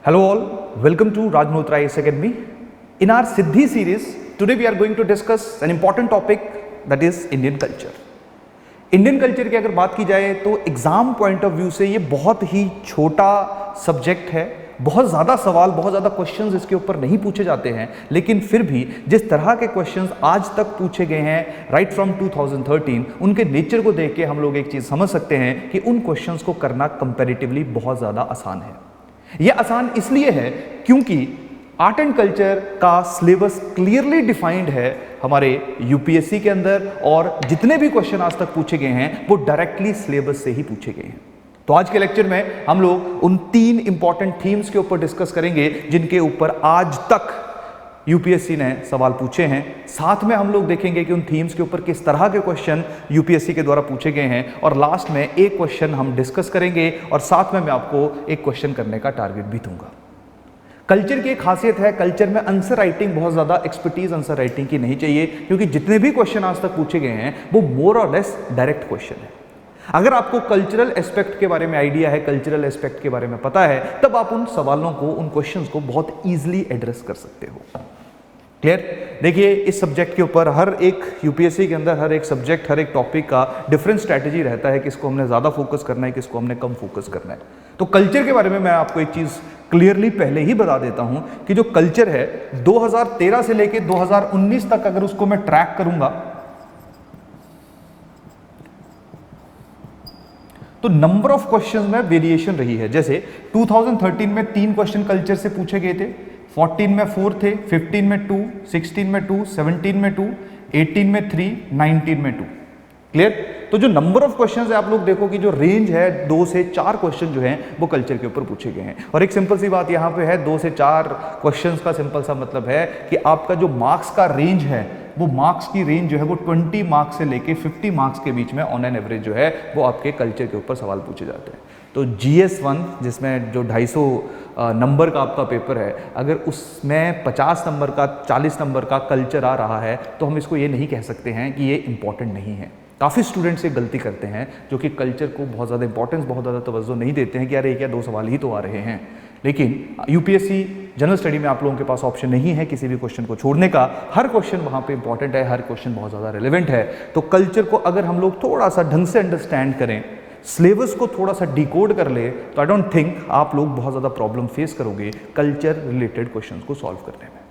Hello all, welcome to Raj Malhotra IAS Academy. In our Siddhi series, today we are going to discuss an important topic that is Indian culture. Indian culture की अगर बात की जाए तो exam point of view से ये बहुत ही छोटा सब्जेक्ट है, बहुत ज़्यादा सवाल, बहुत ज़्यादा क्वेश्चंस इसके ऊपर नहीं पूछे जाते हैं, लेकिन फिर भी जिस तरह के क्वेश्चंस आज तक पूछे गए हैं राइट फ्रॉम 2013, उनके नेचर को देख के हम लोग एक चीज़ समझ सकते हैं कि उन क्वेश्चंस को करना कंपैरेटिवली बहुत ज़्यादा आसान है। यह आसान इसलिए है क्योंकि आर्ट एंड कल्चर का सिलेबस क्लियरली डिफाइंड है हमारे यूपीएससी के अंदर, और जितने भी क्वेश्चन आज तक पूछे गए हैं वो डायरेक्टली सिलेबस से ही पूछे गए हैं। तो आज के लेक्चर में हम लोग उन 3 इंपॉर्टेंट थीम्स के ऊपर डिस्कस करेंगे जिनके ऊपर आज तक यूपीएससी ने सवाल पूछे हैं। साथ में हम लोग देखेंगे कि उन थीम्स के ऊपर किस तरह के क्वेश्चन यूपीएससी के द्वारा पूछे गए हैं, और लास्ट में एक क्वेश्चन हम डिस्कस करेंगे और साथ में मैं आपको एक क्वेश्चन करने का टारगेट भी दूंगा। कल्चर की एक खासियत है, कल्चर में आंसर राइटिंग बहुत ज़्यादा एक्सपर्टीज आंसर राइटिंग की नहीं चाहिए, क्योंकि जितने भी क्वेश्चन आज तक पूछे गए हैं वो मोर और लेस डायरेक्ट क्वेश्चन है। अगर आपको कल्चरल एस्पेक्ट के बारे में आइडिया है, कल्चरल एस्पेक्ट के बारे में पता है, तब आप उन सवालों को, उन क्वेश्चंस को बहुत ईजिली एड्रेस कर सकते हो। क्लियर? देखिए, इस सब्जेक्ट के ऊपर हर एक यूपीएससी के अंदर हर एक सब्जेक्ट, हर एक टॉपिक का डिफरेंट स्ट्रैटेजी रहता है, किसको हमने ज़्यादा फोकस करना है, किसको हमने कम फोकस करना है। तो कल्चर के बारे में मैं आपको एक चीज़ क्लियरली पहले ही बता देता हूं कि जो कल्चर है 2013 से लेके 2019 तक अगर उसको मैं ट्रैक करूंगा तो नंबर ऑफ क्वेश्चंस में वेरिएशन रही है। जैसे 2013 में 3 क्वेश्चन कल्चर से पूछे गए थे, 14 में 4 थे, 15 में 2, 16 में 2, 17 में 2, 18 में 3, 19 में 2। क्लियर? तो जो नंबर ऑफ क्वेश्चंस है, आप लोग देखो कि जो रेंज है 2 से 4 क्वेश्चन जो हैं वो कल्चर के ऊपर पूछे गए हैं। और एक सिंपल सी बात यहाँ पे है, 2 से 4 क्वेश्चंस का सिंपल सा मतलब है कि आपका जो मार्क्स का रेंज है, वो मार्क्स की रेंज जो है वो 20 मार्क्स से लेके 50 मार्क्स के बीच में ऑन एन एवरेज जो है वो आपके कल्चर के ऊपर सवाल पूछे जाते हैं। तो GS1 जिसमें जो 250 नंबर का आपका पेपर है, अगर उसमें 50 नंबर का, 40 नंबर का कल्चर आ रहा है तो हम इसको ये नहीं कह सकते हैं कि ये इंपॉर्टेंट नहीं है। काफ़ी स्टूडेंट्स ये गलती करते हैं जो कि कल्चर को बहुत ज़्यादा इंपॉर्टेंस, बहुत ज़्यादा तवज्जो नहीं देते हैं कि अरे क्या 2 सवाल ही तो आ रहे हैं। लेकिन यूपीएससी जनरल स्टडी में आप लोगों के पास ऑप्शन नहीं है किसी भी क्वेश्चन को छोड़ने का। हर क्वेश्चन वहाँ पे इंपॉर्टेंट है, हर क्वेश्चन बहुत ज़्यादा रिलेवेंट है। तो कल्चर को अगर हम लोग थोड़ा सा ढंग से अंडरस्टैंड करें, सिलेबस को थोड़ा सा डिकोड कर ले, तो आई डोंट थिंक आप लोग बहुत ज़्यादा प्रॉब्लम फेस करोगे कल्चर रिलेटेड क्वेश्चन को सॉल्व करने में।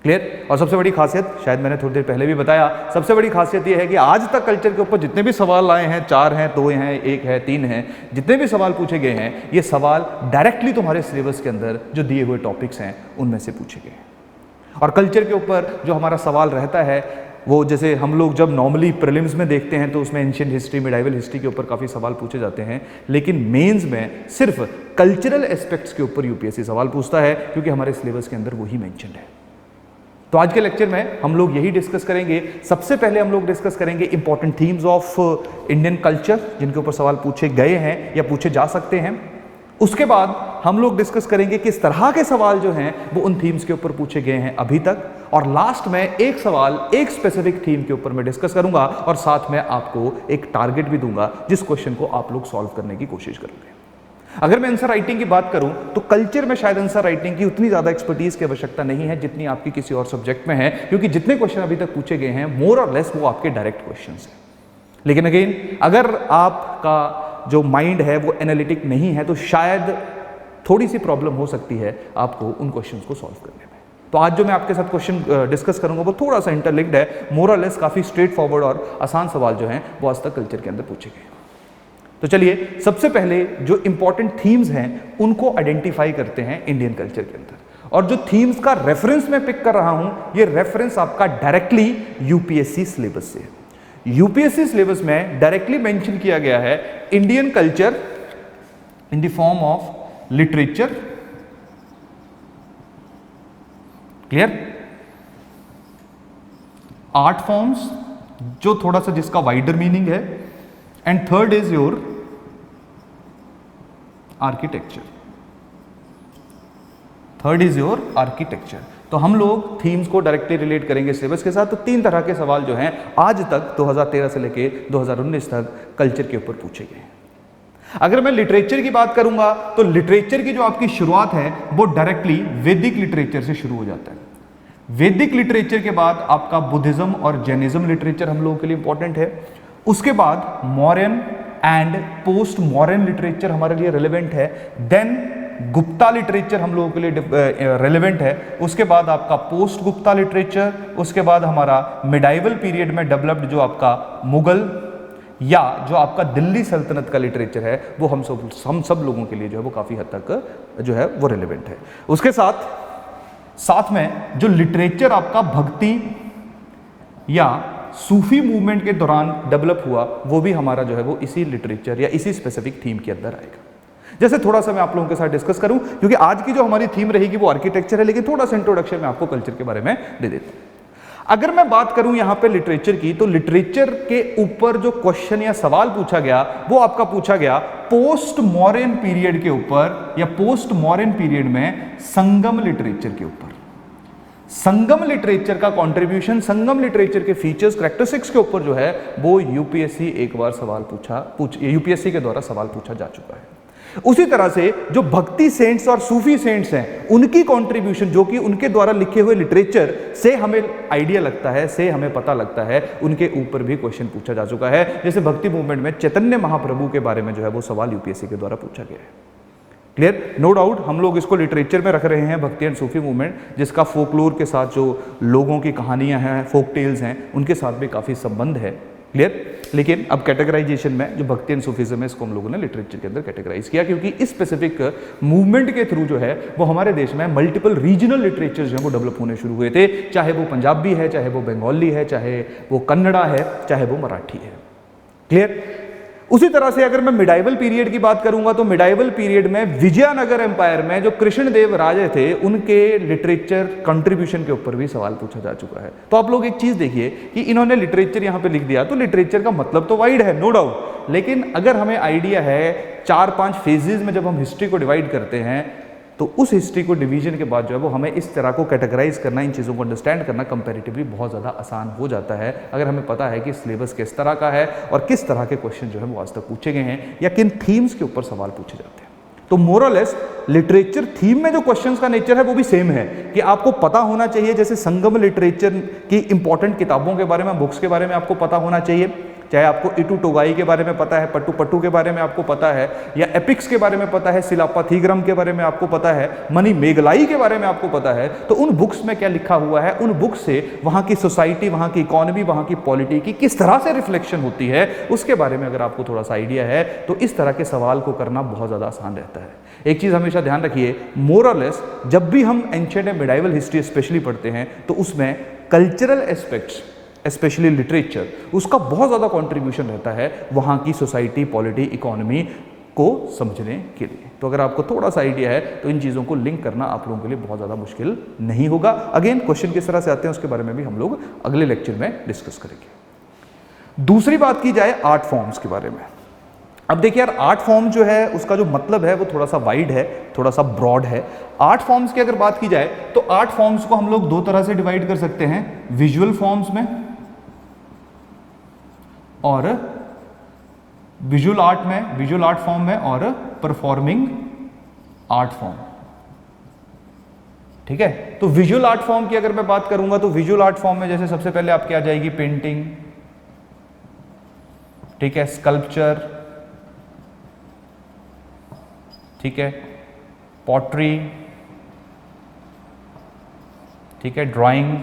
क्लियर? और सबसे बड़ी खासियत, शायद मैंने थोड़ी देर पहले भी बताया, सबसे बड़ी खासियत यह है कि आज तक कल्चर के ऊपर जितने भी सवाल आए हैं, 4 हैं, 2 हैं, 1 है, 3 हैं, जितने भी सवाल पूछे गए हैं, ये सवाल डायरेक्टली तुम्हारे सिलेबस के अंदर जो दिए हुए टॉपिक्स हैं उनमें से पूछे गए हैं। और कल्चर के ऊपर जो हमारा सवाल रहता है वो, जैसे हम लोग जब नॉर्मली प्रीलिम्स में देखते हैं तो उसमें एंशिएंट हिस्ट्री, मिडाइवल हिस्ट्री के ऊपर काफ़ी सवाल पूछे जाते हैं, लेकिन मेंस में सिर्फ कल्चरल एस्पेक्ट्स के ऊपर यूपीएससी सवाल पूछता है, क्योंकि हमारे सिलेबस के अंदर वही मेंशन्ड है। तो आज के लेक्चर में हम लोग यही डिस्कस करेंगे। सबसे पहले हम लोग डिस्कस करेंगे important themes of Indian culture जिनके ऊपर सवाल पूछे गए हैं या पूछे जा सकते हैं। उसके बाद हम लोग डिस्कस करेंगे किस तरह के सवाल जो हैं वो उन थीम्स के ऊपर पूछे गए हैं अभी तक, और लास्ट में एक सवाल एक स्पेसिफिक थीम के ऊपर मैं डिस्कस करूंगा, और साथ में आपको एक टारगेट भी दूंगा जिस क्वेश्चन को आप लोग सॉल्व करने की कोशिश करोगे। अगर मैं आंसर राइटिंग की बात करूं तो कल्चर में शायद आंसर राइटिंग की उतनी ज़्यादा एक्सपर्टीज की आवश्यकता नहीं है जितनी आपकी किसी और सब्जेक्ट में है, क्योंकि जितने क्वेश्चन अभी तक पूछे गए हैं मोर और लेस वो आपके डायरेक्ट क्वेश्चन हैं। लेकिन अगेन, अगर आपका जो माइंड है वो एनालिटिक नहीं है तो शायद थोड़ी सी प्रॉब्लम हो सकती है आपको उन क्वेश्चन को सॉल्व करने में। तो आज जो मैं आपके साथ क्वेश्चन डिस्कस करूंगा वो थोड़ा सा इंटरलिंक्ड है, मोर और लेस काफ़ी स्ट्रेट फॉरवर्ड और आसान सवाल जो हैं वो आज तक कल्चर के अंदर पूछे गए। तो चलिए, सबसे पहले जो इंपॉर्टेंट थीम्स हैं उनको आइडेंटिफाई करते हैं इंडियन कल्चर के अंदर। और जो थीम्स का रेफरेंस मैं पिक कर रहा हूं, ये रेफरेंस आपका डायरेक्टली यूपीएससी सिलेबस से है। यूपीएससी सिलेबस में डायरेक्टली मेंशन किया गया है Indian culture in the form of literature. Clear? Art forms, जो थोड़ा सा जिसका वाइडर मीनिंग है, and third is your architecture. Third is your architecture. तो हम लोग थीम्स को डायरेक्टली रिलेट करेंगे सिलेबस के साथ। तो 3 तरह के सवाल जो हैं आज तक 2013 से लेके 2019 तक कल्चर के ऊपर पूछे गए हैं। अगर मैं लिटरेचर की बात करूंगा तो लिटरेचर की जो आपकी शुरुआत है वो डायरेक्टली वैदिक लिटरेचर से शुरू हो जाता है। वैदिक लिटरेचर के बाद आपका बुद्धिज्म और जैनिज्म लिटरेचर हम लोगों के लिए इंपॉर्टेंट है। उसके बाद modern and post modern literature हमारे लिए रेलेवेंट है। देन गुप्ता लिटरेचर हम लोगों के लिए रेलेवेंट है। उसके बाद आपका पोस्ट गुप्ता लिटरेचर, उसके बाद हमारा मिडाइवल पीरियड में डेवलप्ड जो आपका मुगल या जो आपका दिल्ली सल्तनत का लिटरेचर है वो हम सब लोगों के लिए जो है वो काफ़ी हद तक जो है वो रेलेवेंट है। उसके साथ में जो लिटरेचर आपका भक्ति या सूफी मूवमेंट के दौरान डेवलप हुआ वो भी हमारा जो है वो इसी लिटरेचर या इसी स्पेसिफिक थीम के अंदर आएगा। जैसे थोड़ा सा मैं आप लोगों के साथ डिस्कस करूं, क्योंकि आज की जो हमारी थीम रहेगी वो आर्किटेक्चर है, लेकिन थोड़ा सा इंट्रोडक्शन में आपको कल्चर के बारे में दे देता हूं। अगर मैं बात करूं यहां पे लिटरेचर की, तो लिटरेचर के ऊपर जो क्वेश्चन या सवाल पूछा गया वो आपका पूछा गया पोस्ट मॉडर्न पीरियड के ऊपर या पोस्ट मॉडर्न पीरियड में संगम लिटरेचर के ऊपर। संगम लिटरेचर का कंट्रीब्यूशन, संगम लिटरेचर के फीचर्स, कैरेक्टरिस्टिक्स के ऊपर जो है वो यूपीएससी एक बार यूपीएससी के द्वारा सवाल पूछा जा चुका है। उसी तरह से जो भक्ति सेंट्स और सूफी सेंट्स हैं उनकी कंट्रीब्यूशन, जो कि उनके द्वारा लिखे हुए लिटरेचर से हमें आइडिया लगता है, से हमें पता लगता है, उनके ऊपर भी क्वेश्चन पूछा जा चुका है। जैसे भक्ति मूवमेंट में चैतन्य महाप्रभु के बारे में जो है वो सवाल यूपीएससी के द्वारा पूछा गया है। क्लियर? नो डाउट हम लोग इसको लिटरेचर में रख रहे हैं, भक्ति एंड सूफी मूवमेंट, जिसका फोकलोर के साथ जो लोगों की कहानियां हैं, फोक टेल्स हैं, उनके साथ भी काफ़ी संबंध है। क्लियर? लेकिन अब कैटेगराइजेशन में जो भक्ति एंड सूफीज्म है इसको हम लोगों ने लिटरेचर के अंदर कैटेगराइज किया, क्योंकि इस स्पेसिफिक मूवमेंट के थ्रू जो है वो हमारे देश में मल्टीपल रीजनल लिटरेचर जो है वो डेवलप होने शुरू हुए थे, चाहे वो पंजाबी है, चाहे वो बंगाली है, चाहे वो कन्नड़ा है, चाहे वो मराठी है। क्लियर? उसी तरह से अगर मैं मिडाइवल पीरियड की बात करूंगा तो मिडाइवल पीरियड में विजयनगर एम्पायर में जो कृष्णदेव राजे थे उनके लिटरेचर कंट्रीब्यूशन के ऊपर भी सवाल पूछा जा चुका है। तो आप लोग एक चीज देखिए कि इन्होंने लिटरेचर यहां पे लिख दिया, तो लिटरेचर का मतलब तो वाइड है, नो डाउट, लेकिन अगर हमें आइडिया है 4-5 फेजेस में जब हम हिस्ट्री को डिवाइड करते हैं तो उस हिस्ट्री को डिवीजन के बाद जो है वो हमें इस तरह को कैटेगराइज करना, इन चीज़ों को अंडरस्टैंड करना कंपैरेटिवली बहुत ज़्यादा आसान हो जाता है, अगर हमें पता है कि सिलेबस किस तरह का है और किस तरह के क्वेश्चन जो है वो आज तक पूछे गए हैं या किन थीम्स के ऊपर सवाल पूछे जाते हैं। तो मोर और लेस लिटरेचर थीम में जो क्वेश्चंस का नेचर है वो भी सेम है कि आपको पता होना चाहिए। जैसे संगम लिटरेचर की इंपॉर्टेंट किताबों के बारे में, बुक्स के बारे में आपको पता होना चाहिए, चाहे आपको इटू टोगाई के बारे में पता है, पट्टू पट्टू के बारे में आपको पता है, या एपिक्स के बारे में पता है, सिलापाथीग्रम के बारे में आपको पता है, मनी मेघलाई के बारे में आपको पता है, तो उन बुक्स में क्या लिखा हुआ है, उन बुक्स से वहाँ की सोसाइटी, वहाँ की इकोनॉमी, वहाँ की पॉलिटी की किस तरह से रिफ्लेक्शन होती है, उसके बारे में अगर आपको थोड़ा सा आइडिया है तो इस तरह के सवाल को करना बहुत ज़्यादा आसान रहता है। एक चीज़ हमेशा ध्यान रखिए, मोर और लेस जब भी हम ancient and medieval history specially पढ़ते हैं तो उसमें कल्चरल एस्पेक्ट्स, स्पेशली लिटरेचर, उसका बहुत ज़्यादा कंट्रीब्यूशन रहता है वहाँ की सोसाइटी, पॉलिटी, इकोनॉमी को समझने के लिए। तो अगर आपको थोड़ा सा आइडिया है तो इन चीज़ों को लिंक करना आप लोगों के लिए बहुत ज़्यादा मुश्किल नहीं होगा। अगेन क्वेश्चन किस तरह से आते हैं उसके बारे में भी हम लोग अगले लेक्चर में डिस्कस करेंगे। दूसरी बात की जाए आर्ट फॉर्म्स के बारे में। अब देखिए यार, आर्ट फॉर्म जो है उसका जो मतलब है वो थोड़ा सा वाइड है, थोड़ा सा ब्रॉड है। आर्ट फॉर्म्स की अगर बात की जाए तो आर्ट फॉर्म्स को हम लोग दो तरह से डिवाइड कर सकते हैं, विजुअल फॉर्म्स में और विजुअल आर्ट फॉर्म में और परफॉर्मिंग आर्ट फॉर्म। ठीक है, तो विजुअल आर्ट फॉर्म की अगर मैं बात करूंगा तो विजुअल आर्ट फॉर्म में जैसे सबसे पहले आपके आ जाएगी पेंटिंग, ठीक है, स्कल्पचर, ठीक है, पॉटरी, ठीक है, ड्राइंग।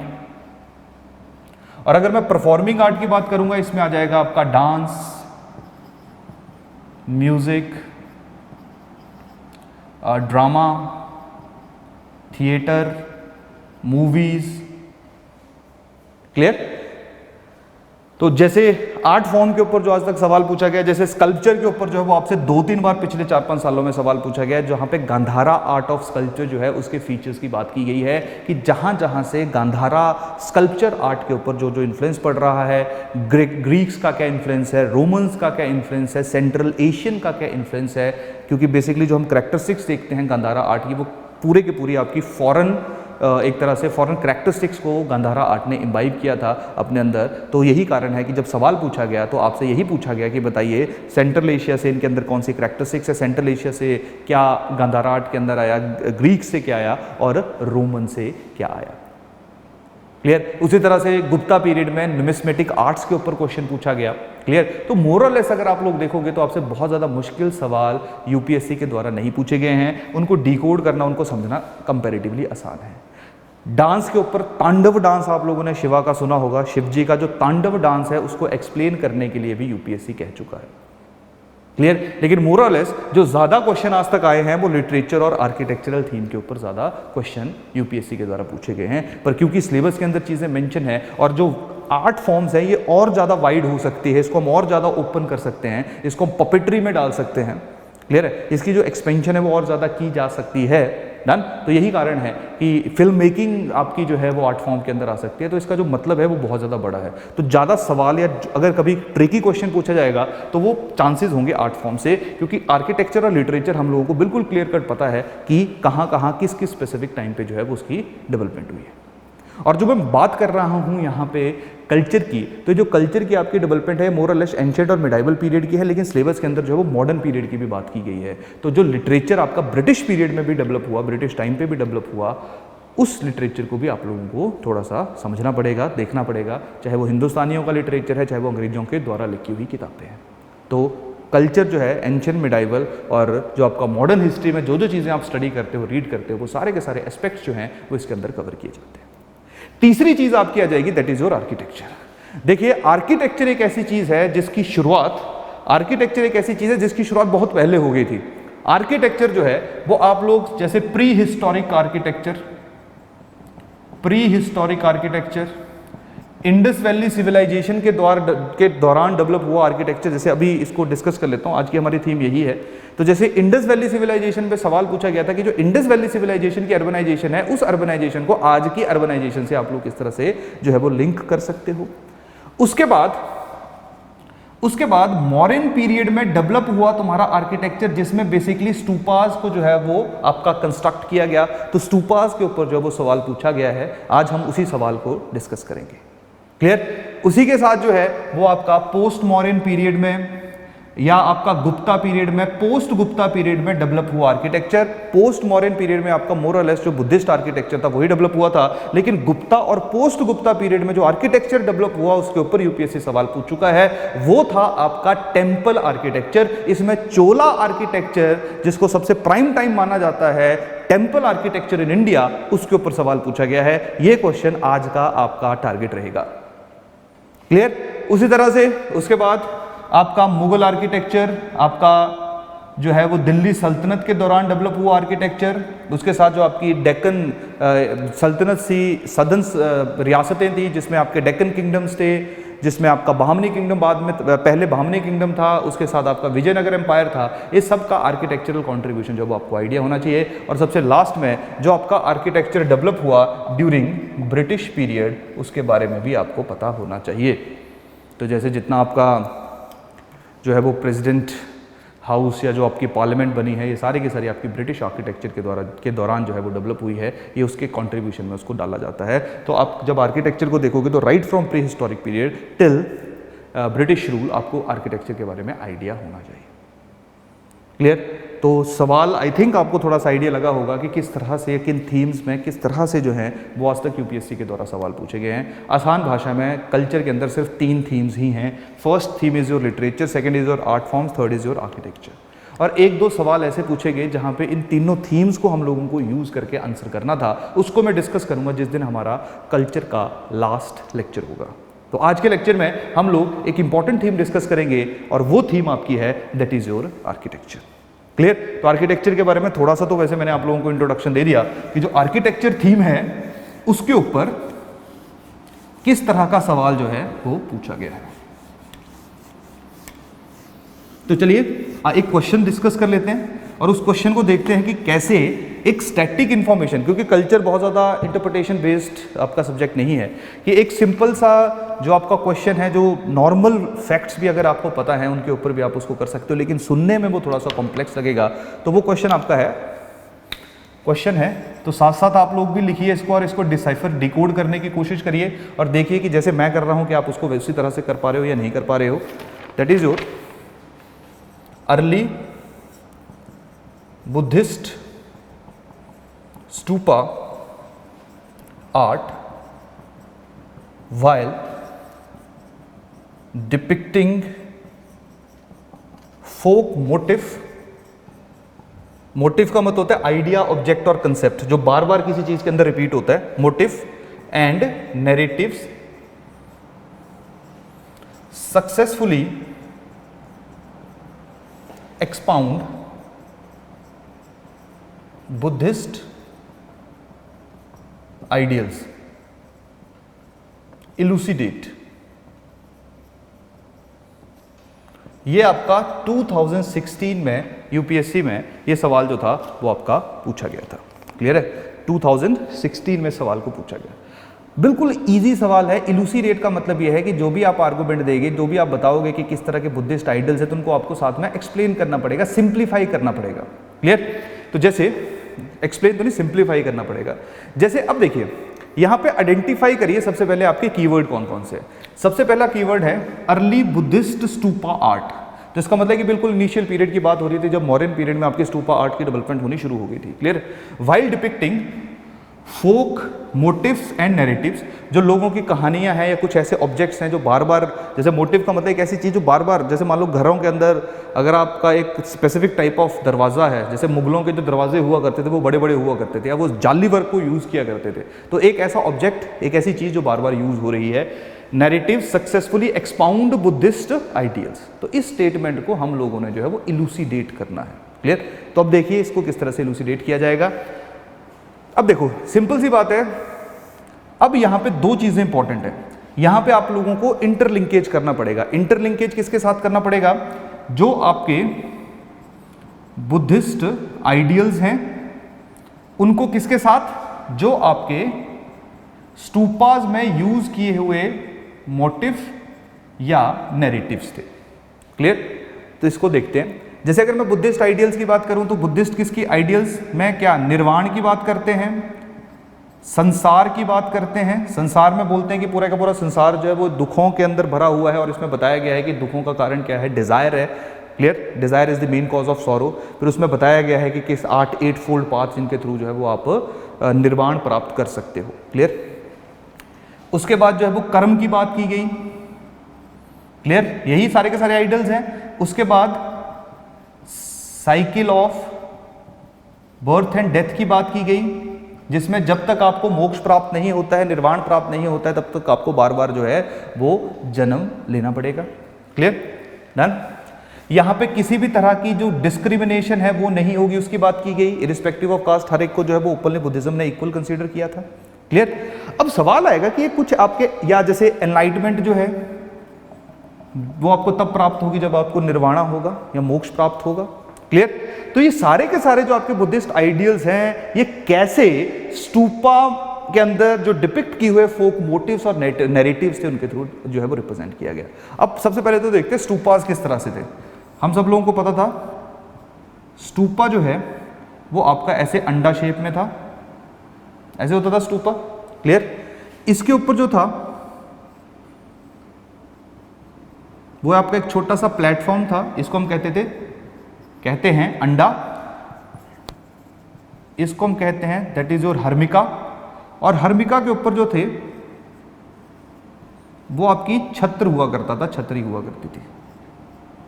और अगर मैं परफॉर्मिंग आर्ट की बात करूंगा इसमें आ जाएगा आपका dance, music, drama, theatre, movies. Clear? तो जैसे आर्ट फॉर्म के ऊपर जो आज तक सवाल पूछा गया, जैसे स्कल्पचर के ऊपर जो है वो आपसे 2-3 बार पिछले 4-5 सालों में सवाल पूछा गया है, जहां पे गांधारा आर्ट ऑफ स्कल्पचर जो है उसके फीचर्स की बात की गई है कि जहां जहां से गांधारा स्कल्पचर आर्ट के ऊपर जो जो इन्फ्लुएंस पड़ रहा है, ग्रीक्स का क्या इन्फ्लुएंस है, रोमन्स का क्या इन्फ्लुएंस है, सेंट्रल एशियन का क्या इन्फ्लुएंस है, क्योंकि बेसिकली जो हम कैरेक्टरिस्टिक्स देखते हैं गांधारा आर्ट की वो पूरे की पूरी आपकी फॉरेन एक तरह से फॉरेन कैरेक्टरिस्टिक्स को गांधारा आर्ट ने इम्बाइब किया था अपने अंदर। तो यही कारण है कि जब सवाल पूछा गया तो आपसे यही पूछा गया कि बताइए सेंट्रल एशिया से इनके अंदर कौन सी कैरेक्टरिस्टिक्स है, सेंट्रल एशिया से क्या गांधारा आर्ट के अंदर आया, ग्रीक से क्या आया और रोमन से क्या आया। क्लियर। उसी तरह से गुप्ता पीरियड में न्यूमिस्मेटिक आर्ट्स के ऊपर क्वेश्चन पूछा गया। क्लियर। तो मोरलेस अगर आप लोग देखोगे तो आपसे बहुत ज़्यादा मुश्किल सवाल यूपीएससी के द्वारा नहीं पूछे गए हैं, उनको डिकोड करना, उनको समझना कंपैरेटिवली आसान है। डांस के ऊपर तांडव डांस आप लोगों ने शिवा का सुना होगा, शिव जी का जो तांडव डांस है उसको एक्सप्लेन करने के लिए भी यूपीएससी कह चुका है। क्लियर। लेकिन मोरलेस जो ज्यादा क्वेश्चन आज तक आए हैं वो लिटरेचर और आर्किटेक्चरल थीम के ऊपर ज्यादा क्वेश्चन यूपीएससी के द्वारा पूछे गए हैं। पर क्योंकि सिलेबस के अंदर चीजें मेंशन है और जो आर्ट फॉर्म्स हैं ये और ज्यादा वाइड हो सकती है, इसको हम और ज्यादा ओपन कर सकते हैं, इसको हम पपेट्री में डाल सकते हैं। क्लियर है। इसकी जो एक्सपेंशन है वो और ज्यादा की जा सकती है। डन। तो यही कारण है कि फिल्म मेकिंग आपकी जो है वो आर्ट फॉर्म के अंदर आ सकती है। तो इसका जो मतलब है वो बहुत ज़्यादा बड़ा है। तो ज़्यादा सवाल या अगर कभी ट्रिकी क्वेश्चन पूछा जाएगा तो वो चांसेस होंगे आर्ट फॉर्म से, क्योंकि आर्किटेक्चर और लिटरेचर हम लोगों को बिल्कुल क्लियर कट पता है कि कहाँ कहाँ किस किस स्पेसिफिक टाइम पे जो है वो उसकी डेवलपमेंट हुई है। और जो मैं बात कर रहा हूँ यहाँ पे कल्चर की, तो जो कल्चर की आपकी डेवलपमेंट है मोर और लेस एंशिएंट और मिडाइवल पीरियड की है, लेकिन सिलेबस के अंदर जो है वो मॉडर्न पीरियड की भी बात की गई है। तो जो लिटरेचर आपका ब्रिटिश पीरियड में भी डेवलप हुआ, ब्रिटिश टाइम पे भी डेवलप हुआ, उस लिटरेचर को भी आप लोगों को थोड़ा सा समझना पड़ेगा, देखना पड़ेगा, चाहे वो हिंदुस्तानियों का लिटरेचर है, चाहे वो अंग्रेजों के द्वारा लिखी हुई किताबें हैं। तो कल्चर जो है एंशिएंट, मिडाइवल और जो आपका मॉडर्न हिस्ट्री में जो जो चीज़ें आप स्टडी करते हो, रीड करते हो, वो सारे के सारे एस्पेक्ट्स जो हैं वो इसके अंदर कवर किए जाते हैं। तीसरी चीज आपकी आ जाएगी, दैट इज योर आर्किटेक्चर। देखिए आर्किटेक्चर एक ऐसी चीज है जिसकी शुरुआत, आर्किटेक्चर एक ऐसी चीज है जिसकी शुरुआत बहुत पहले हो गई थी। आर्किटेक्चर जो है वो आप लोग जैसे prehistoric architecture, Indus Valley Civilisation के दौरान डेवलप हुआ आर्किटेक्चर, जैसे अभी इसको डिस्कस कर लेता हूं, आज की हमारी थीम यही है। तो जैसे इंडस वैली सिविलाइजेशन पे सवाल पूछा गया था कि जो इंडस वैली सिविलाइजेशन की अर्बनाइजेशन है, उस अर्बनाइजेशन को आज की अर्बनाइजेशन से आप लोग किस तरह से जो है वो लिंक कर सकते हो। उसके बाद मॉडर्न पीरियड में डेवलप हुआ तुम्हारा आर्किटेक्चर, जिसमें बेसिकली स्टूपास को जो है वो आपका कंस्ट्रक्ट किया गया। तो स्टूपास के ऊपर जो है वो सवाल पूछा गया है, आज हम उसी सवाल को डिस्कस करेंगे। क्लियर। उसी के साथ जो है वो आपका पोस्ट मॉडर्न पीरियड में या आपका गुप्ता पीरियड में, पोस्ट गुप्ता पीरियड में डेवलप हुआ आर्किटेक्चर। पोस्ट मॉडर्न पीरियड में आपका मोर और लेस जो बुद्धिस्ट आर्किटेक्चर था वही डेवलप हुआ था, लेकिन गुप्ता और पोस्ट गुप्ता पीरियड में जो आर्किटेक्चर डेवलप हुआ उसके ऊपर यूपीएससी सवाल पूछ चुका है, वो था आपका टेम्पल आर्किटेक्चर। इसमें चोला आर्किटेक्चर, जिसको सबसे प्राइम टाइम माना जाता है, टेम्पल आर्किटेक्चर इन इंडिया, उसके ऊपर सवाल पूछा गया है। यह क्वेश्चन आज का आपका टारगेट रहेगा। क्लियर। उसी तरह से उसके बाद आपका मुगल आर्किटेक्चर, आपका जो है वो दिल्ली सल्तनत के दौरान डेवलप हुआ आर्किटेक्चर। उसके साथ जो आपकी डेक्कन सल्तनत सी सदन रियासतें थी, जिसमें आपके डेक्कन किंगडम्स थे, जिसमें आपका बहामनी किंगडम बाद में, पहले बहामनी किंगडम था, उसके साथ आपका विजयनगर एम्पायर था। इस सब का आर्किटेक्चरल कंट्रीब्यूशन जो वो आपको आइडिया होना चाहिए। और सबसे लास्ट में जो आपका आर्किटेक्चर डेवलप हुआ ड्यूरिंग ब्रिटिश पीरियड, उसके बारे में भी आपको पता होना चाहिए। तो जैसे जितना आपका जो है वो प्रेसिडेंट हाउस या जो आपकी पार्लियामेंट बनी है, ये सारी की सारी आपकी ब्रिटिश आर्किटेक्चर के दौरान जो है वो डेवलप हुई है, ये उसके कंट्रीब्यूशन में उसको डाला जाता है। तो आप जब आर्किटेक्चर को देखोगे तो right from pre historic period till British rule आपको आर्किटेक्चर के बारे में आइडिया होना चाहिए। क्लियर। तो सवाल आई थिंक आपको थोड़ा सा आइडिया लगा होगा कि किस तरह से, किन थीम्स में किस तरह से जो है वो आज तक यूपीएससी के द्वारा सवाल पूछे गए हैं। आसान भाषा में कल्चर के अंदर सिर्फ 3 थीम्स ही हैं। First theme is your literature, second is your art forms, third is your architecture. और 1-2 सवाल ऐसे पूछे गए जहां पे इन तीनों थीम्स को हम लोगों को यूज करके आंसर करना था। उसको मैं डिस्कस करूंगा जिस दिन हमारा कल्चर का लास्ट लेक्चर होगा। तो आज के लेक्चर में हम लोग एक इंपॉर्टेंट थीम डिस्कस करेंगे और वो थीम आपकी है that is your architecture. Clear. तो आर्किटेक्चर के बारे में थोड़ा सा तो वैसे मैंने आप लोगों को इंट्रोडक्शन दे दिया कि जो आर्किटेक्चर थीम है उसके ऊपर किस तरह का सवाल जो है वो पूछा गया है। तो चलिए एक क्वेश्चन डिस्कस कर लेते हैं और उस क्वेश्चन को देखते हैं कि कैसे एक स्टैटिक इंफॉर्मेशन, क्योंकि कल्चर बहुत ज़्यादा इंटरप्रिटेशन बेस्ड आपका सब्जेक्ट नहीं है, कि एक सिंपल सा जो आपका क्वेश्चन है, जो नॉर्मल फैक्ट्स भी अगर आपको पता है उनके ऊपर भी आप उसको कर सकते हो, लेकिन सुनने में वो थोड़ा सा कॉम्प्लेक्स लगेगा। तो वो क्वेश्चन आपका है क्वेश्चन है, तो साथ साथ आप लोग भी लिखिए इसको और इसको डिसाइफर डिकोड करने की कोशिश करिए और देखिए कि जैसे मैं कर रहा हूं कि आप उसको उसी तरह से कर पा रहे हो या नहीं कर पा रहे हो। That is your early Buddhist stupa art while depicting folk motif। Motive का मतलब होता है आइडिया, ऑब्जेक्ट और कंसेप्ट, जो बार बार किसी चीज के अंदर रिपीट होता है, motive and narratives successfully expound Buddhist ideals, elucidate. ये आपका 2016 में यूपीएससी में ये सवाल जो था वो आपका पूछा गया था। क्लियर है? 2016 में सवाल को पूछा गया, बिल्कुल इजी सवाल है। इलूसिडेट का मतलब ये है कि जो भी आप आर्गुमेंट देंगे, जो भी आप बताओगे कि किस तरह के बुद्धिस्ट आइडल्स है, तो उनको आपको साथ में एक्सप्लेन करना पड़ेगा, सिंप्लीफाई करना पड़ेगा। क्लियर? तो जैसे एक्सप्लेन तो नहीं, सिंप्लीफाई करना पड़ेगा। जैसे अब देखिए यहां पे आइडेंटिफाई करिए सबसे पहले आपके कीवर्ड कौन कौन से। सबसे पहला कीवर्ड है अर्ली बुद्धिस्ट स्टूपा आर्ट, तो इसका मतलब कि बिल्कुल इनिशियल पीरियड की बात हो रही थी, जब मॉडर्न पीरियड में आपके स्टूपा आर्ट की डेवलपमेंट होनी शुरू हो गई थी। Clear? While depicting folk motifs and narratives, जो लोगों की कहानियां हैं या कुछ ऐसे ऑब्जेक्ट्स हैं जो बार बार, जैसे मोटिव का मतलब एक ऐसी चीज जो बार बार, जैसे मान लो घरों के अंदर अगर आपका एक स्पेसिफिक टाइप ऑफ दरवाजा है, जैसे मुगलों के जो दरवाजे हुआ करते थे वो बड़े बड़े हुआ करते थे या वो जाली वर्क को यूज किया करते थे, तो एक ऐसा ऑब्जेक्ट, एक ऐसी चीज जो बार बार यूज हो रही है। Narrative successfully expound Buddhist ideals, तो इस स्टेटमेंट को हम लोगों ने जो है वो इलूसिडेट करना है। क्लियर? तो अब देखिए इसको किस तरह से इलूसिडेट किया जाएगा। अब देखो सिंपल सी बात है, अब यहां पे दो चीजें इंपॉर्टेंट है। यहां पे आप लोगों को इंटरलिंकेज करना पड़ेगा। इंटरलिंकेज किसके साथ करना पड़ेगा? जो आपके बुद्धिस्ट आइडियल्स हैं उनको किसके साथ? जो आपके स्टूपाज में यूज किए हुए मोटिव या नैरेटिव्स थे। क्लियर? तो इसको देखते हैं। जैसे अगर मैं बुद्धिस्ट आइडियल्स की बात करूं तो बुद्धिस्ट किसकी आइडियल्स में क्या निर्वाण की बात करते हैं, संसार की बात करते हैं। संसार में बोलते हैं कि पूरा का पूरा संसार जो है वो दुखों के अंदर भरा हुआ है और इसमें बताया गया है कि दुखों का कारण क्या है? डिजायर है। Clear? Desire is the main cause of sorrow. फिर उसमें बताया गया है कि किस 8 फोल्ड पाथ जिनके थ्रू जो है वो आप निर्वाण प्राप्त कर सकते हो। क्लियर? उसके बाद जो है वो कर्म की बात की गई। क्लियर? यही सारे के सारे आइडल्स हैं। उसके बाद cycle of birth and death की बात की गई, जिसमें जब तक आपको मोक्ष प्राप्त नहीं होता है, निर्वाण प्राप्त नहीं होता है, तब तक आपको बार बार जो है वो जन्म लेना पड़ेगा। क्लियर? डन? यहां पे किसी भी तरह की जो डिस्क्रिमिनेशन है वो नहीं होगी, उसकी बात की गई। इरिस्पेक्टिव ऑफ कास्ट हर एक को जो है वो ओपनली बुद्धिज्म ने इक्वल कंसीडर किया था। क्लियर? अब सवाल आएगा कि ये कुछ आपके, या जैसे एनलाइटमेंट जो है वो आपको तब प्राप्त होगी जब आपको निर्वाणा होगा या मोक्ष प्राप्त होगा। क्लियर? तो ये सारे के सारे जो आपके बुद्धिस्ट आइडियल्स हैं ये कैसे स्टूपा के अंदर जो डिपिक्ट किए हुए फोक मोटिव्स और नैरेटिव्स थे उनके थ्रू जो है वो रिप्रेजेंट किया गया। अब सबसे पहले तो देखते हैं स्टूपास किस तरह से थे। हम सब लोगों को पता था स्टूपा जो है वो आपका ऐसे अंडा शेप में था, ऐसे होता था स्टूपा। क्लियर? इसके ऊपर जो था वो आपका एक छोटा सा प्लेटफॉर्म था, इसको हम कहते हैं अंडा, इसको हम कहते हैं दैट इज योर हर्मिका। और हर्मिका के ऊपर जो थे वो आपकी छत्र हुआ करता था, छतरी हुआ करती थी।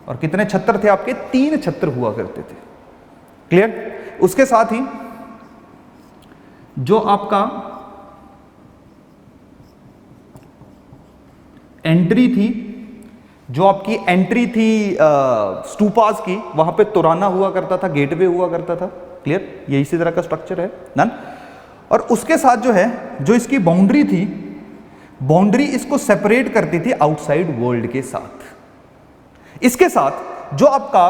और कितने छत्र थे आपके? 3 छत्र हुआ करते थे। क्लियर? उसके साथ ही जो आपका एंट्री थी, जो आपकी एंट्री थी स्टूपास की, वहां पे तोराना हुआ करता था, गेटवे हुआ करता था। क्लियर? ये इसी तरह का स्ट्रक्चर है नन। और उसके साथ जो है जो इसकी बाउंड्री थी, बाउंड्री इसको सेपरेट करती थी आउटसाइड वर्ल्ड के साथ। इसके साथ जो आपका,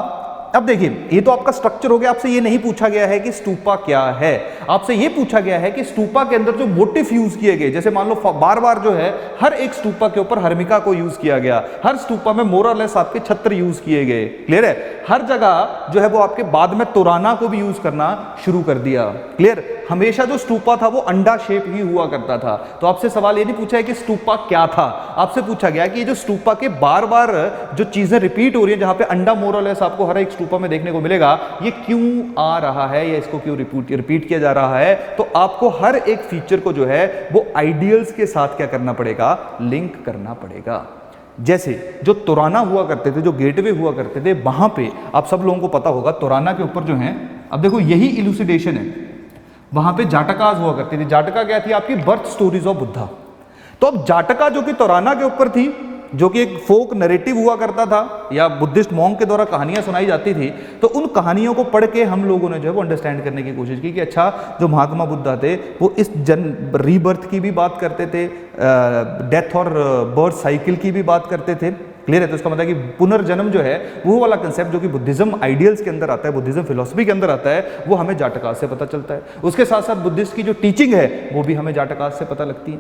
अब देखिए ये तो आपका स्ट्रक्चर हो गया, आपसे ये नहीं पूछा गया है कि स्टूपा क्या है। आपसे ये पूछा गया है कि स्तूपा के अंदर जो मोटिफ यूज किए गए, जैसे मान लो बार बार जो है हर एक स्तूपा के ऊपर हर्मिका को यूज किया गया, हर स्तूपा में मोर और लेस आपके छत्र यूज किए गए, क्लियर है। हर जगह जो है वो आपके बाद में तोराना को भी यूज करना शुरू कर दिया, क्लियर। हमेशा जो स्तूपा था वो अंडा शेप ही हुआ करता था। तो आपसे सवाल ये नहीं पूछा है कि स्तूपा क्या था, आपसे पूछा गया कि ये जो स्तूपा के बार बार जो चीजें रिपीट हो रही है, जहां पे अंडा मोर और लेस आपको हर एक स्तूपा में देखने को मिलेगा, ये क्यों आ रहा है या इसको क्यों रिपीट किया जा रहा है। तो आपको हर एक फीचर को जो है वो आइडियल्स के साथ क्या करना पड़ेगा, लिंक करना पड़ेगा। जैसे जो तोराना हुआ करते थे, जो गेटवे हुआ करते थे, वहां पे आप सब लोगों को पता होगा तोराना के ऊपर जो है, अब देखो यही इलुसिडेशन है, वहां पे जाटकाज हुआ करती थी। जाटका क्या थी, आपकी बर्थ स्टोरीज ऑफ बुद्धा। तो अब जाटका जो कि तोराना के ऊपर थी, जो कि एक फोक नरेटिव हुआ करता था या बुद्धिस्ट मॉन्क के द्वारा कहानियां सुनाई जाती थी, तो उन कहानियों को पढ़ के हम लोगों ने जो है वो अंडरस्टैंड करने की कोशिश की कि अच्छा जो महात्मा बुद्धा थे वो इस रीबर्थ की भी बात करते थे, डेथ और बर्थ साइकिल की भी बात करते थे, क्लियर है। तो इसका मतलब कि पुनर्जन्म जो है वो वाला कंसेप्ट जो कि बुद्धिज्म आइडियल्स के अंदर आता है, बुद्धिज्म फिलोसफी के अंदर आता है, वो हमें जाटकाज से पता चलता है। उसके साथ साथ बुद्धिस्ट की जो टीचिंग है वो भी हमें जाटकाज से पता लगती है,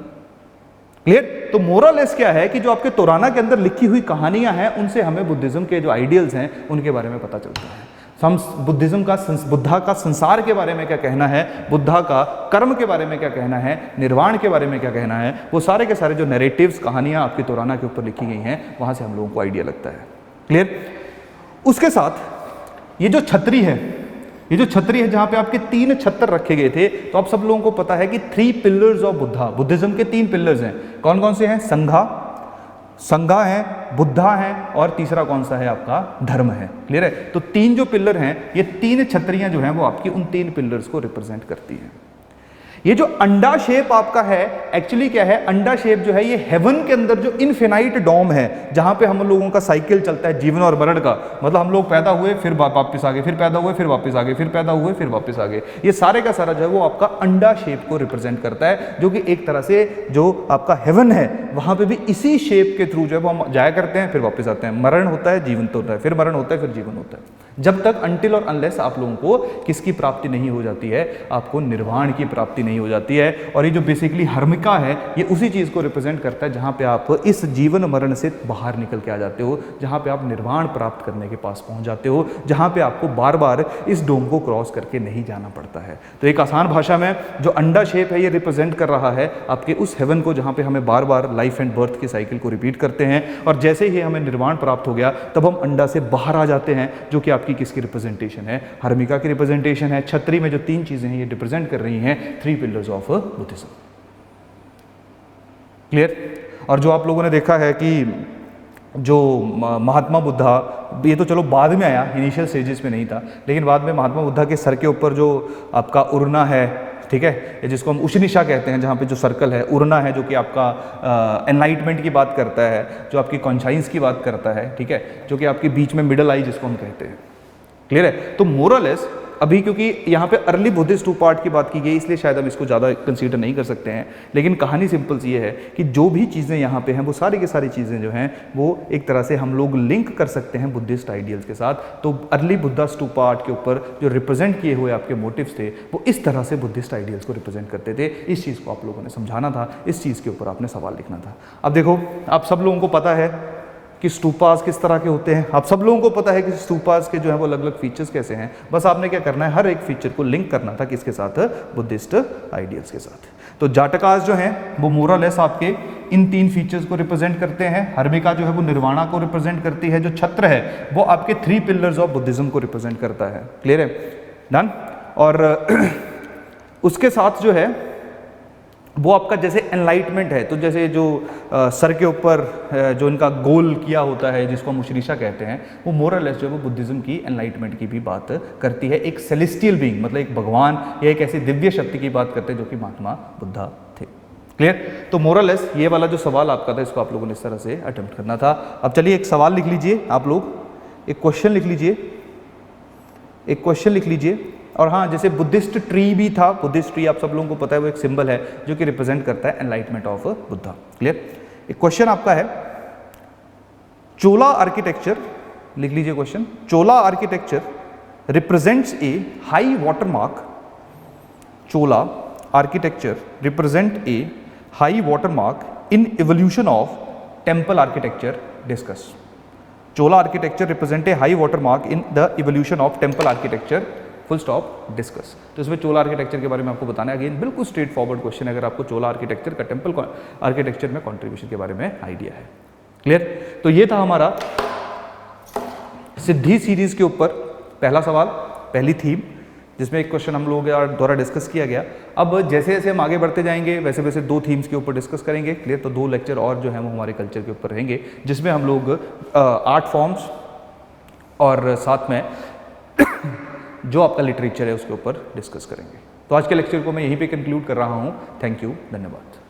क्लियर। तो मोरलेस क्या है कि जो आपके तोराना के अंदर लिखी हुई कहानियां हैं उनसे हमें बुद्धिज्म के जो आइडियल्स हैं उनके बारे में पता चलता है। हम बुद्धिज्म का, बुद्धा का संसार के बारे में क्या कहना है, बुद्धा का कर्म के बारे में क्या कहना है, निर्वाण के बारे में क्या कहना है, वो सारे के सारे जो नैरेटिव्स कहानियां आपकी तोराना के ऊपर लिखी गई हैं वहां से हम लोगों को आइडिया लगता है, क्लियर। उसके साथ ये जो छतरी है, ये जो छतरी है जहां पे आपके 3 छत्र रखे गए थे, तो आप सब लोगों को पता है कि 3 पिलर्स ऑफ बुद्धा, बुद्धिज्म के 3 पिलर्स हैं। कौन कौन से हैं, संघा है, बुद्धा है, और तीसरा कौन सा है आपका, धर्म है, क्लियर है। तो 3 जो पिलर हैं, ये 3 छतरियां जो हैं वो आपकी उन 3 पिलर्स को रिप्रेजेंट करती हैं। ये जो अंडा शेप आपका है, एक्चुअली क्या है, अंडा शेप जो है ये हेवन के अंदर जो इनफिनाइट डोम है, जहां पे हम लोगों का साइकिल चलता है जीवन और मरण का, मतलब हम लोग पैदा हुए फिर वापस आ गए, फिर पैदा हुए फिर वापस आ गए, फिर पैदा हुए फिर वापस आ गए, ये सारे का सारा जो है वो आपका अंडा शेप को रिप्रेजेंट करता है, जो कि एक तरह से जो आपका हेवन है वहां पे भी इसी शेप के थ्रू जो है वो हम जाया करते हैं, फिर वापस आते हैं, मरण होता है, जीवन तो होता है, फिर मरण होता है, फिर जीवन होता है, जब तक अनटिल और अनलेस आप लोगों को किसकी प्राप्ति नहीं हो जाती है, आपको निर्वाण की प्राप्ति नहीं हो जाती है। और ये जो बेसिकली हर्मिका है, ये उसी चीज को रिप्रेजेंट करता है जहां पे आप इस जीवन मरण से बाहर निकल के आ जाते हो, जहां पे आप निर्वाण प्राप्त करने के पास पहुंच जाते हो, जहां पे आपको बार बार इस डोम को क्रॉस करके नहीं जाना पड़ता है। तो एक आसान भाषा में जो अंडा शेप है ये रिप्रेजेंट कर रहा है आपके उस हेवन को, जहां पे हमें बार बार लाइफ एंड बर्थ की साइकिल को रिपीट करते हैं, और जैसे ही हमें निर्वाण प्राप्त हो गया तब हम अंडा से बाहर आ जाते हैं, जो कि आपकी किसकी रिप्रेजेंटेशन है, हर्मिका की रिप्रेजेंटेशन है। छतरी में जो 3 चीजें हैं ये रिप्रेजेंट कर रही हैं 3 पिलर्स ऑफ बुद्धिज्म, क्लियर। और जो आप लोगों ने देखा है कि जो महात्मा बुद्धा, ये तो चलो बाद में आया, इनिशियल स्टेजेस में नहीं था, लेकिन बाद में महात्मा बुद्धा के सर के ऊपर जो आपका उड़ना है, ठीक है, जिसको हम उशनिशा कहते हैं, जहाँ पे जो सर्कल है, उड़ना है, जो कि आपका एनलाइटमेंट की बात करता है, जो आपकी कॉन्शाइंस की बात करता है, ठीक है, जो कि आपके बीच में मिडल आई जिसको हम कहते हैं, क्लियर है। तो मोरलेस अभी क्योंकि यहाँ पे अर्ली बुद्धिस्ट 2 पार्ट की बात की गई, इसलिए शायद हम इसको ज़्यादा कंसीडर नहीं कर सकते हैं, लेकिन कहानी सिंपल सी ये है कि जो भी चीज़ें यहाँ पे हैं वो सारी की सारी चीज़ें जो हैं वो एक तरह से हम लोग लिंक कर सकते हैं बुद्धिस्ट आइडियल्स के साथ। तो अर्ली बुद्धास 2 पार्ट के ऊपर जो रिप्रेजेंट किए हुए आपके मोटिव्स थे वो इस तरह से बुद्धिस्ट आइडियल्स को रिप्रेजेंट करते थे। इस चीज़ को आप लोगों ने समझाना था, इस चीज़ के ऊपर आपने सवाल लिखना था। अब देखो, आप सब लोगों को पता है कि स्तूपास किस तरह के होते हैं, आप सब लोगों को पता है कि स्तूपास के जो है वो अलग अलग फीचर्स कैसे हैं, बस आपने क्या करना है, हर एक फीचर को लिंक करना था किसके साथ, बुद्धिस्ट आइडियल्स के साथ। तो जाटकास जो हैं वो मोरलेस आपके इन 3 फीचर्स को रिप्रेजेंट करते हैं, हर्मिका जो है वो निर्वाणा को रिप्रेजेंट करती है, जो छत्र है वो आपके 3 पिलर्स ऑफ बुद्धिज्म को रिप्रेजेंट करता है, क्लियर है, डन। और उसके साथ जो है वो आपका जैसे एनलाइटमेंट है, तो जैसे जो सर के ऊपर जो इनका गोल किया होता है जिसको हम उशनिशा कहते हैं, वो मोरलेस जो है वो बुद्धिज्म की एनलाइटमेंट की भी बात करती है। एक सेलेस्टियल बीइंग, मतलब एक भगवान या एक ऐसी दिव्य शक्ति की बात करते हैं जो कि महात्मा बुद्धा थे, क्लियर। तो मोरलेस ये वाला जो सवाल आपका था इसको आप लोगों ने इस तरह से अटेम्प्ट करना था। अब चलिए एक सवाल लिख लीजिए, आप लोग एक क्वेश्चन लिख लीजिए, एक क्वेश्चन लिख लीजिए। और हाँ, जैसे बुद्धिस्ट ट्री भी था, बुद्धिस्ट ट्री आप सब लोगों को पता है वो एक सिंबल है जो कि रिप्रेजेंट करता है एनलाइटमेंट ऑफ बुद्धा, क्लियर। एक क्वेश्चन आपका है, चोला आर्किटेक्चर, लिख लीजिए question, Chola architecture represents A high water mark, Chola architecture represent a high watermark in evolution of temple architecture, discuss. Chola architecture represent a high watermark in the evolution of temple architecture, full stop, discuss. तो इसमें चोला architecture के बारे में आपको बताना है। Again बिल्कुल straight forward question है, अगर आपको चोला आर्किटेक्चर का टेम्पल आर्किटेक्चर में कॉन्ट्रीब्यूशन के बारे में आइडिया है। क्लियर? तो ये था हमारा सिद्धि सीरीज के ऊपर पहला सवाल, पहली थीम, जिसमें एक क्वेश्चन हम लोगों के द्वारा डिस्कस किया गया। अब जैसे जैसे हम आगे बढ़ते जाएंगे वैसे वैसे 2 थीम्स के ऊपर डिस्कस करेंगे। क्लियर? तो 2 लेक्चर और जो है वो हमारे कल्चर के ऊपर रहेंगे, जिसमें हम लोग आर्ट फॉर्म्स और साथ में जो आपका लिटरेचर है उसके ऊपर डिस्कस करेंगे। तो आज के लेक्चर को मैं यहीं पे कंक्लूड कर रहा हूँ। थैंक यू, धन्यवाद।